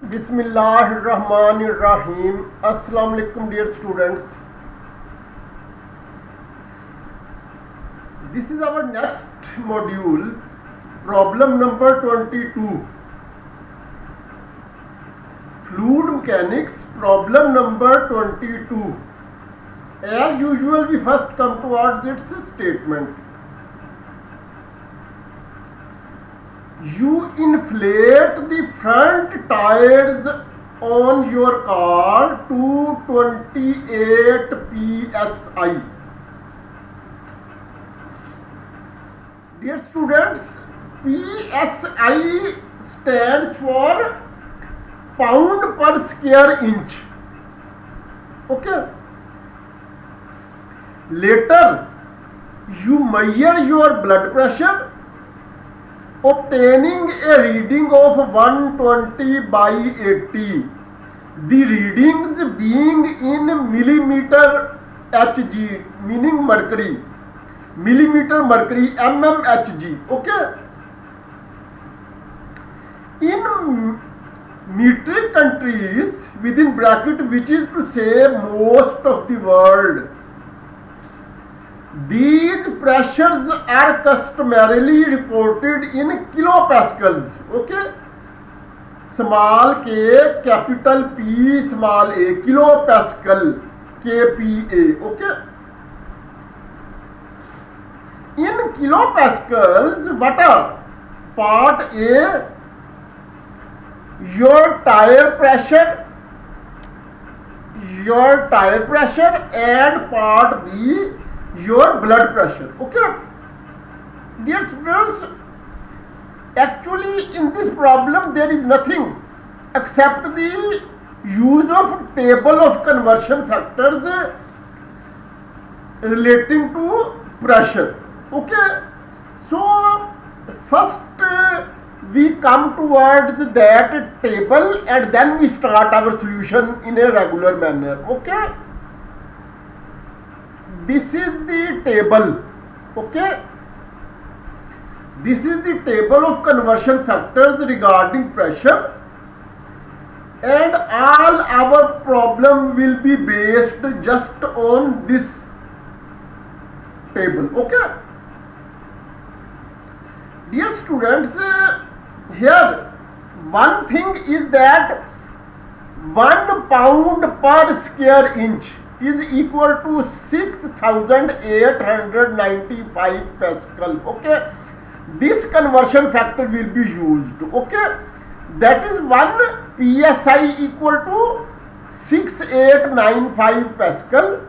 Bismillahirrahmanirrahim. Assalamu alaikum, dear students. This is our next module, problem number 22. Fluid mechanics, problem number 22. As usual, we first come towards its statement. You inflate the front tires on your car to 28 psi. Dear students, psi stands for pound per square inch. Okay. Later, you measure your blood pressure, obtaining a reading of 120 by 80. The readings being in millimeter Hg, meaning mercury, millimeter mercury, mmHg. Okay. In metric countries, within bracket, which is to say most of the world, these pressures are customarily reported in kilopascals. Okay, small k, capital P, small a, kilopascal, kPa. Okay, in kilopascals, what are? Part A, your tire pressure, and part B, your blood pressure. Okay, dear students, actually in this problem there is nothing except the use of table of conversion factors relating to pressure. Okay, so first we come towards that table and then we start our solution in a regular manner. Okay, this is the table. Okay, this is the table of conversion factors regarding pressure, and all our problem will be based just on this table. Okay, dear students, here one thing is that 1 pound per square inch is equal to 6895 Pascal. Okay, this conversion factor will be used. Okay, that is 1 psi equal to 6895 Pascal.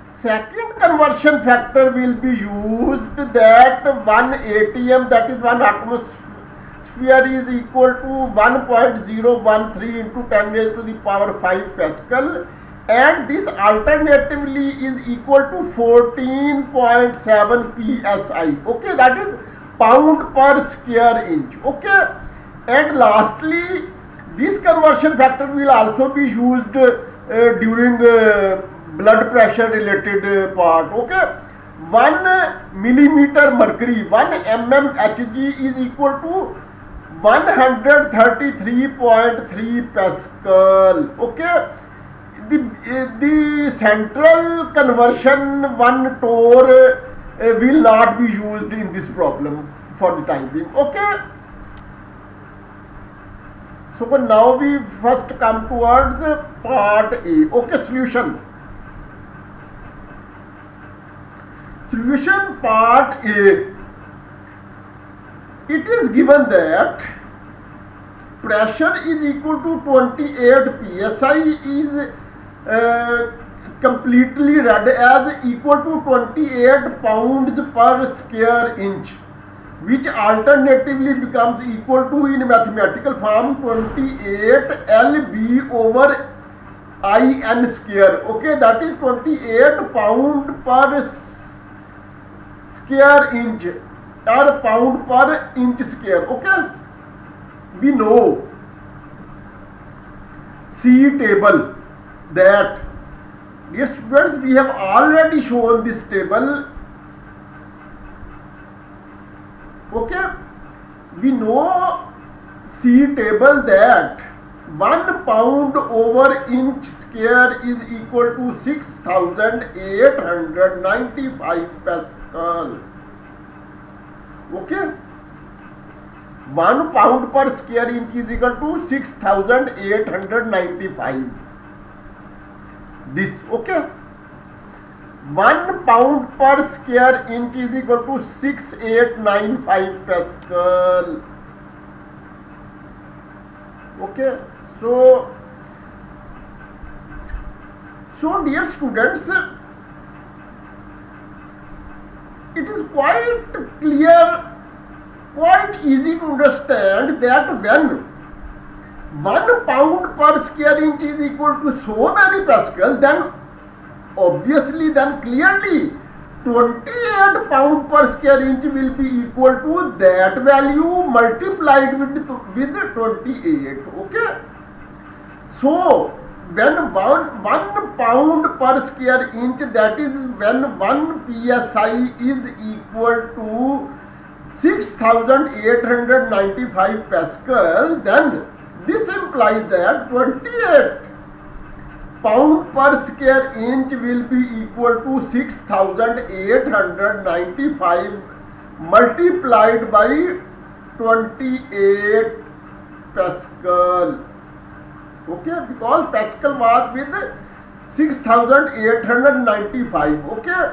Second conversion factor will be used, that 1 atm, that is 1 atmosphere, is equal to 1.013 into 10 raised to the power 5 Pascal, and this alternatively is equal to 14.7 psi. Okay, that is pound per square inch. Okay, and lastly, this conversion factor will also be used during blood pressure related part. Okay, 1 millimeter mercury, 1 mmHg is equal to 133.3 Pascal. Okay, the central conversion, one torr, will not be used in this problem for the time being. Okay, so now we first come towards part A. Okay, solution part A. It is given that pressure is equal to 28 psi is completely read as equal to 28 pounds per square inch, which alternatively becomes equal to, in mathematical form, 28 lb over in square. Okay, that is 28 pound per square inch or pound per inch square. Okay, we know, see table, that, dear students, we have already shown this table. Okay, we know see table that 1 pound over inch square is equal to 6895 Pascal. Okay, 1 pound per square inch is equal to 6895. This, okay, 1 pound per square inch is equal to 6895 Pascal. Okay, so dear students, it is quite clear, quite easy to understand that when 1 pound per square inch is equal to so many Pascal, then obviously, then clearly 28 pound per square inch will be equal to that value multiplied with 28. Okay, so when 1 pound per square inch, that is when 1 psi is equal to 6895 Pascal, then this implies that 28 pound per square inch will be equal to 6895 multiplied by 28 Pascal. Okay, because Pascal was with 6895. Okay,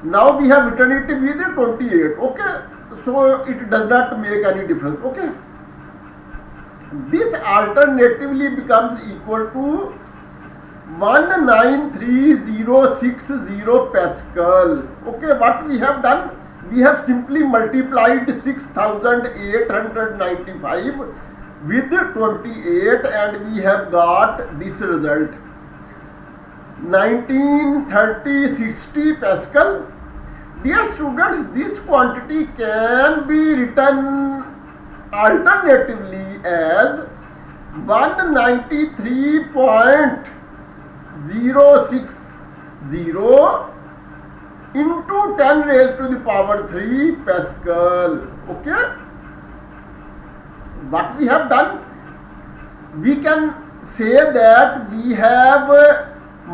now we have written it with 28. Okay, so it does not make any difference. Okay, this alternatively becomes equal to 193,060 Pascal. Okay, what we have done, we have simply multiplied 6895 with 28 and we have got this result, 193060 Pascal. Dear students, this quantity can be written alternatively as 193.060 into 10 raised to the power 3 Pascal. Okay, what we have done, we can say that we have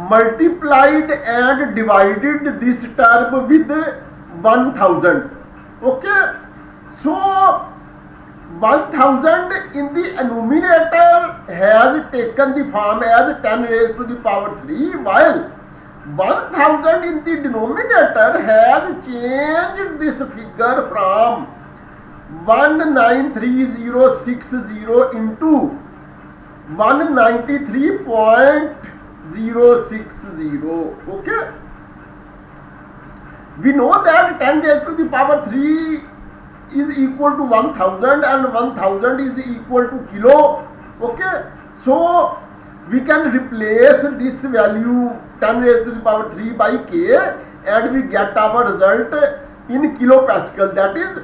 multiplied and divided this term with 1000. Okay, so 1000 in the numerator has taken the form as 10 raised to the power 3, while 1000 in the denominator has changed this figure from 193,060 into 193.060. Okay, we know that 10 raised to the power 3 is equal to 1000 and 1000 is equal to kilo. Okay, so we can replace this value 10 raised to the power 3 by k and we get our result in kilo Pascal, that is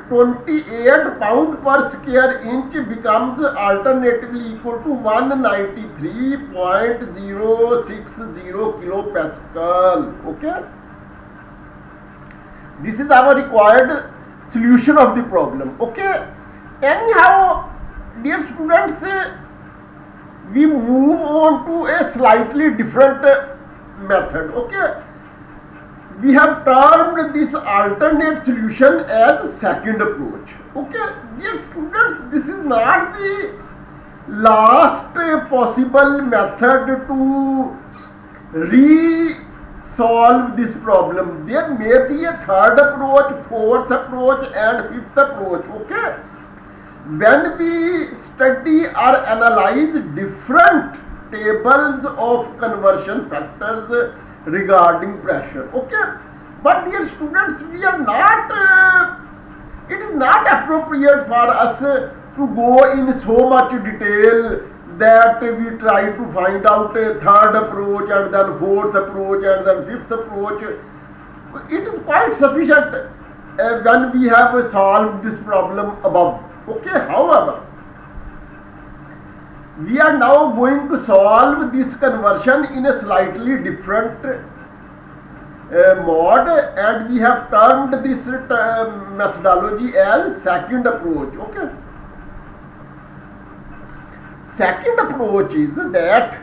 28 pound per square inch becomes alternatively equal to 193.060 kilo Pascal. Okay, this is our required solution of the problem. Okay, anyhow, dear students, we move on to a slightly different method. Okay, we have termed this alternate solution as second approach. Okay, dear students, this is not the last possible method to solve this problem. There may be a third approach, fourth approach and fifth approach. Okay, when we study or analyze different tables of conversion factors regarding pressure. Okay, but dear students, we are not it is not appropriate for us to go in so much detail that we try to find out a third approach and then fourth approach and then fifth approach. It is quite sufficient when we have solved this problem above. Okay, however, we are now going to solve this conversion in a slightly different mod, and we have termed this methodology as second approach. Okay, second approach is that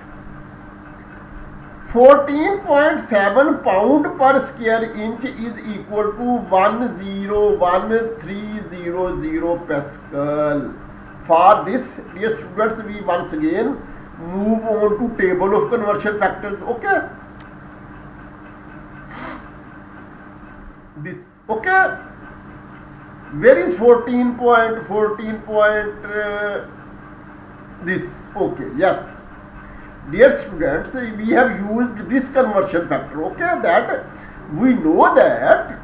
14.7 pound per square inch is equal to 101300 Pascal. For this, dear students, we once again move on to table of conversion factors. Okay, this, okay, where is 14 point this? Okay, yes, dear students, we have used this conversion factor. Okay, that we know that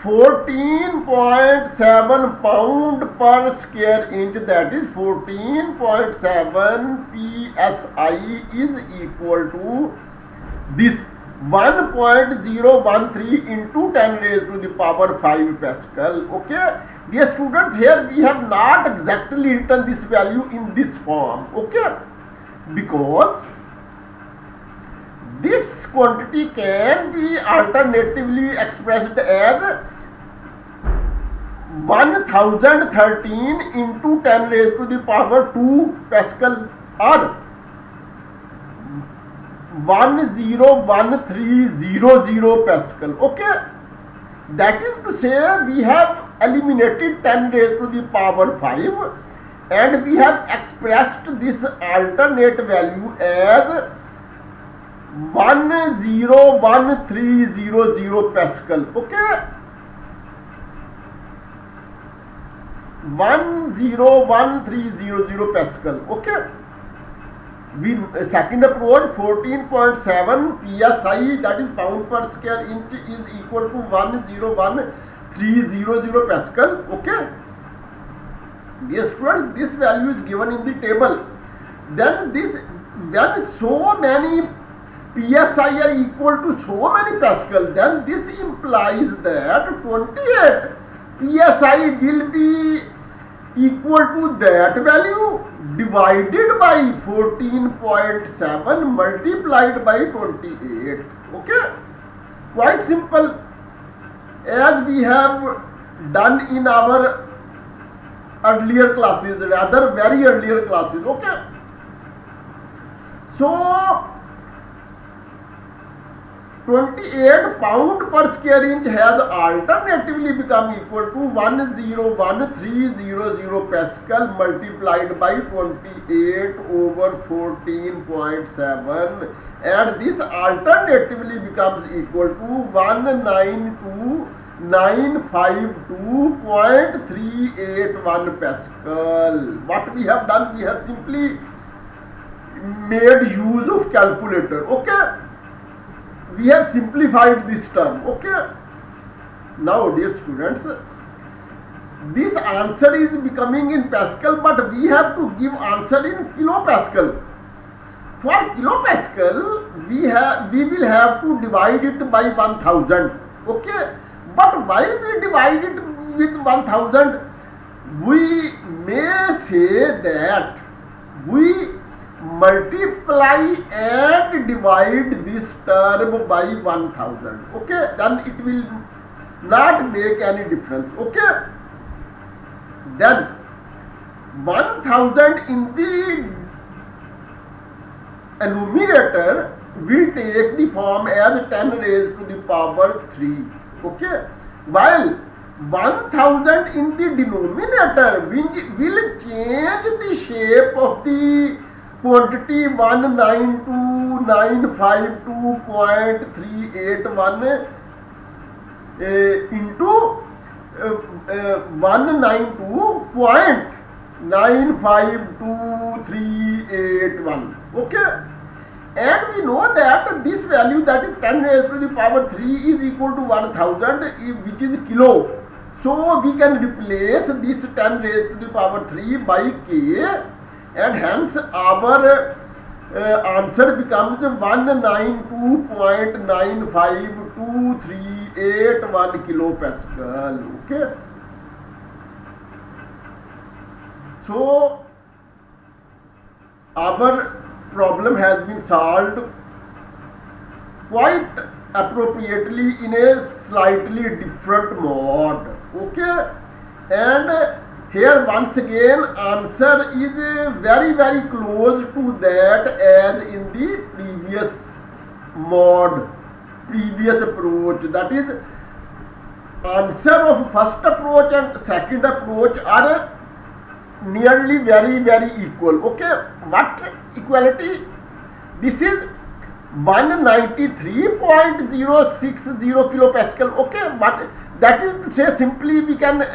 14.7 pound per square inch, that is 14.7 psi, is equal to this 1.013 into 10 raised to the power 5 Pascal. Okay, dear students, here we have not exactly written this value in this form. Okay, because this quantity can be alternatively expressed as 1013 into 10 raised to the power 2 Pascal, or 101300 Pascal. Okay, that is to say, we have eliminated 10 raised to the power 5 and we have expressed this alternate value as 101300 Pascal. Okay, 101300 Pascal. Okay, we second approach 14.7 psi, that is pound per square inch, is equal to 101300 Pascal. Okay, dear students, this value is given in the table. Then this, when so many psi are equal to so many Pascal, then this implies that 28 psi will be equal to that value divided by 14.7 multiplied by 28. Okay, quite simple, as we have done in our earlier classes, rather very earlier classes. Okay, so 28 pound per square inch has alternatively become equal to 101300 Pascal multiplied by 28 over 14.7, and this alternatively becomes equal to 192952.381 Pascal. What we have done, we have simply made use of calculator. Okay, we have simplified this term. Okay, now dear students, this answer is becoming in Pascal, but we have to give answer in kilopascal. For kilopascal, we will have to divide it by 1000. Okay, but why we divide it with 1000? We may say that we multiply and divide this term by 1000. Okay, then it will not make any difference. Okay, then 1000 in the numerator will take the form as 10 raised to the power 3. Okay, while 1000 in the denominator will change the shape of the quantity 192952.381 into 192.952381. Okay, and we know that this value, that is 10 raised to the power 3, is equal to 1000, which is kilo. So we can replace this 10 raised to the power 3 by k, and hence our answer becomes 192.952381 kilopascal. Okay, so our problem has been solved quite appropriately in a slightly different mode. Okay, and here once again answer is very close to that as in the previous mode, previous approach. That is, answer of first approach and second approach are nearly very equal. Okay, what equality? This is 193.060 kilopascal. Okay, but that is to say simply we can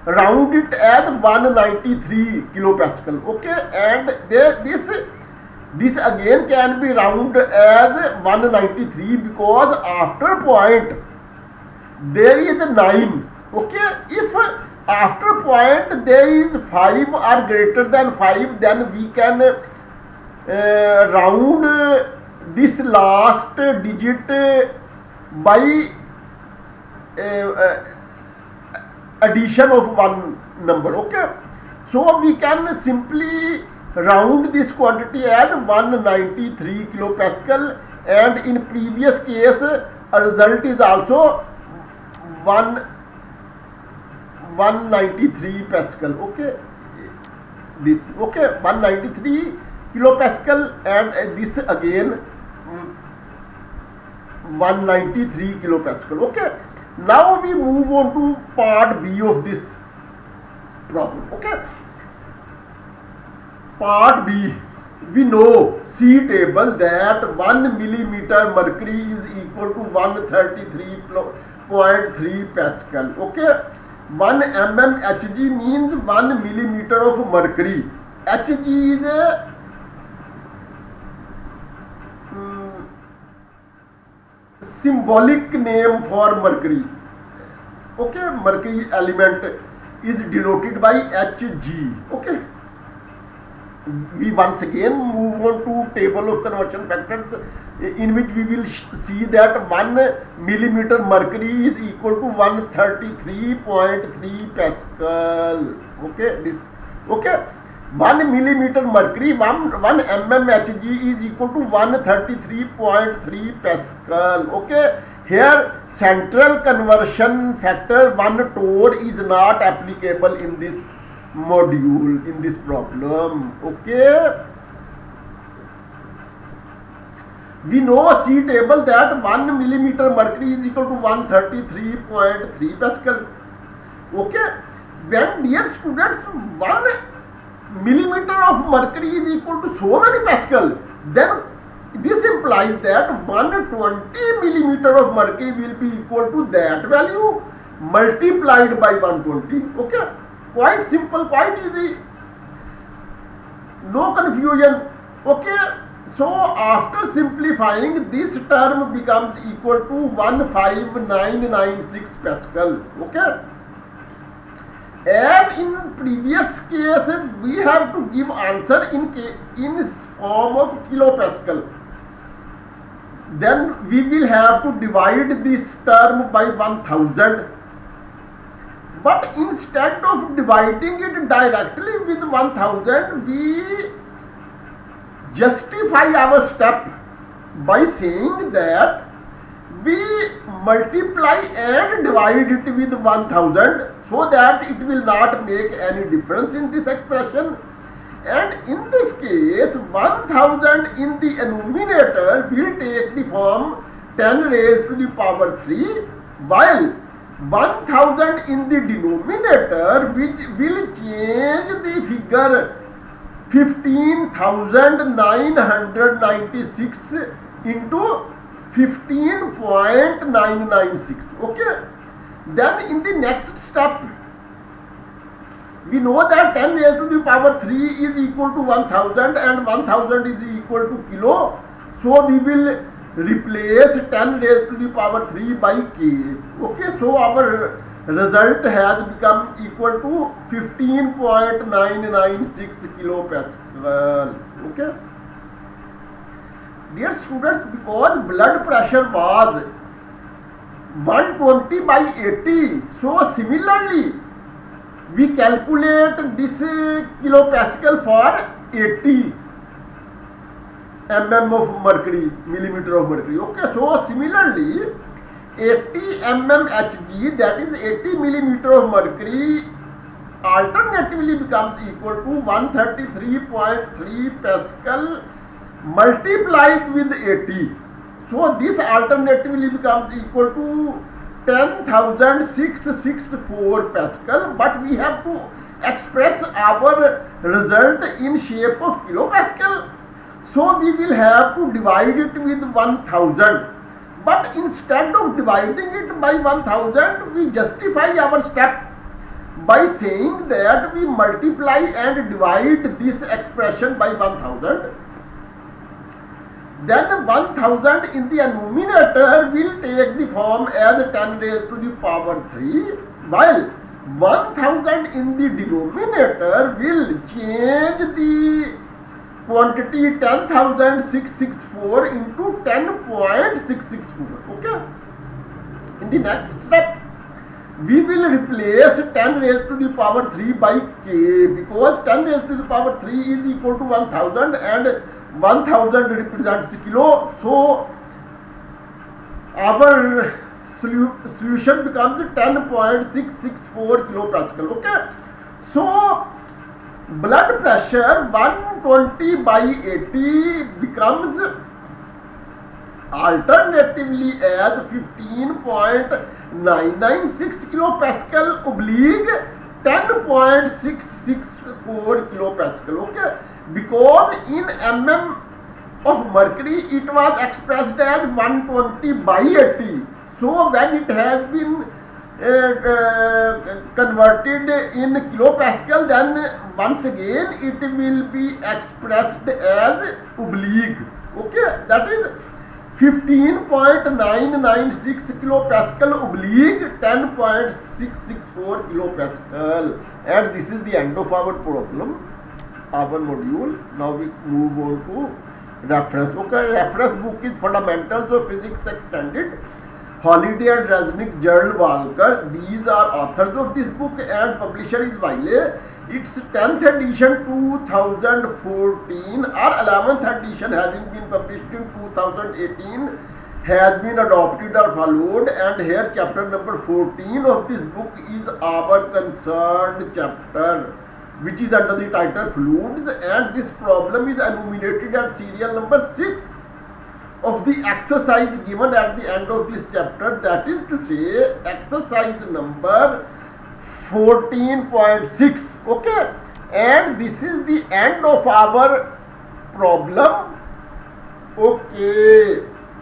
round it as 193 kilopascal. Okay, and this again can be rounded as 193 because after point there is a 9. Okay, if after point there is 5 or greater than 5, then we can round this last digit by addition of one number. Okay, so we can simply round this quantity as 193 kilopascal, and in previous case a result is also 193 pascal. Okay, this, okay, 193 kilopascal, and this again 193 kilopascal. Okay, now we move on to part B of this problem. Okay, part B, we know C table that 1 millimeter mercury is equal to 133.3 pascal. Okay, 1 mm Hg means 1 millimeter of mercury. Hg is a symbolic name for mercury. Okay, mercury element is denoted by Hg. Okay, we once again move on to table of conversion factors, in which we will see that 1 millimeter mercury is equal to 133.3 pascal. Okay, this, okay, 1 millimeter mercury, 1 mm Hg is equal to 133.3 pascal. Okay, here central conversion factor 1 torr is not applicable in this module, in this problem. Okay, we know C table that 1 millimeter mercury is equal to 133.3 pascal. Okay, when, dear students, 1 millimeter of mercury is equal to so many pascal, then this implies that 120 millimeter of mercury will be equal to that value multiplied by 120. Okay, quite simple, quite easy, no confusion. Okay, so after simplifying, this term becomes equal to 15996 pascal. Okay, as in previous cases we have to give answer in form of kilopascal, then we will have to divide this term by 1000. But instead of dividing it directly with 1000, we justify our step by saying that we multiply and divide it with 1000, so that it will not make any difference in this expression. And in this case 1000 in the denominator will take the form 10 raised to the power 3, while 1000 in the denominator which will change the figure 15,996 into 15.996. Okay, then in the next step we know that 10 raised to the power 3 is equal to 1000 and 1000 is equal to kilo, so we will replace 10 raised to the power 3 by k. Okay, so our result has become equal to 15.996 kilopascal. Okay, dear students, because blood pressure was 120 by 80, so similarly we calculate this kilopascal for 80, mm of mercury, millimeter of mercury. Okay, so similarly 80 mmHg, that is 80 millimeter of mercury, alternatively becomes equal to 133.3 pascal multiplied with 80. So this alternatively becomes equal to 10,664 pascal, but we have to express our result in shape of kilopascal. So we will have to divide it with 1000. But instead of dividing it by 1000, we justify our step by saying that we multiply and divide this expression by 1000. Then 1000 in the numerator will take the form as 10 raised to the power 3, while 1000 in the denominator will change the quantity 10,664 into 10.664. Okay. In the next step, we will replace 10 raised to the power 3 by k, because 10 raised to the power 3 is equal to 1000 and 1000 represents kilo. So our solution becomes 10.664 kilopascal. Okay. So blood pressure 120 by 80 becomes alternatively as 15.996 kilopascal oblique 10.664 kilopascal. Okay, because in mm of mercury it was expressed as 120 by 80. So when it has been converted in kilopascal, then once again it will be expressed as oblique. Okay, that is 15.996 kilopascal oblique 10.664 kilopascal. And this is the end of our problem, our module. Now we move on to reference. Okay, reference book is Fundamentals of Physics Extended, Holiday and Resnick, Gerald Walker. These are authors of this book, and publisher is Wiley. Its 10th edition 2014 or 11th edition having been published in 2018 has been adopted or followed, and here chapter number 14 of this book is our concerned chapter, which is under the title Fluids, and this problem is enumerated at serial number 6 of the exercise given at the end of this chapter, that is to say exercise number 14.6. Okay, and this is the end of our problem. Okay.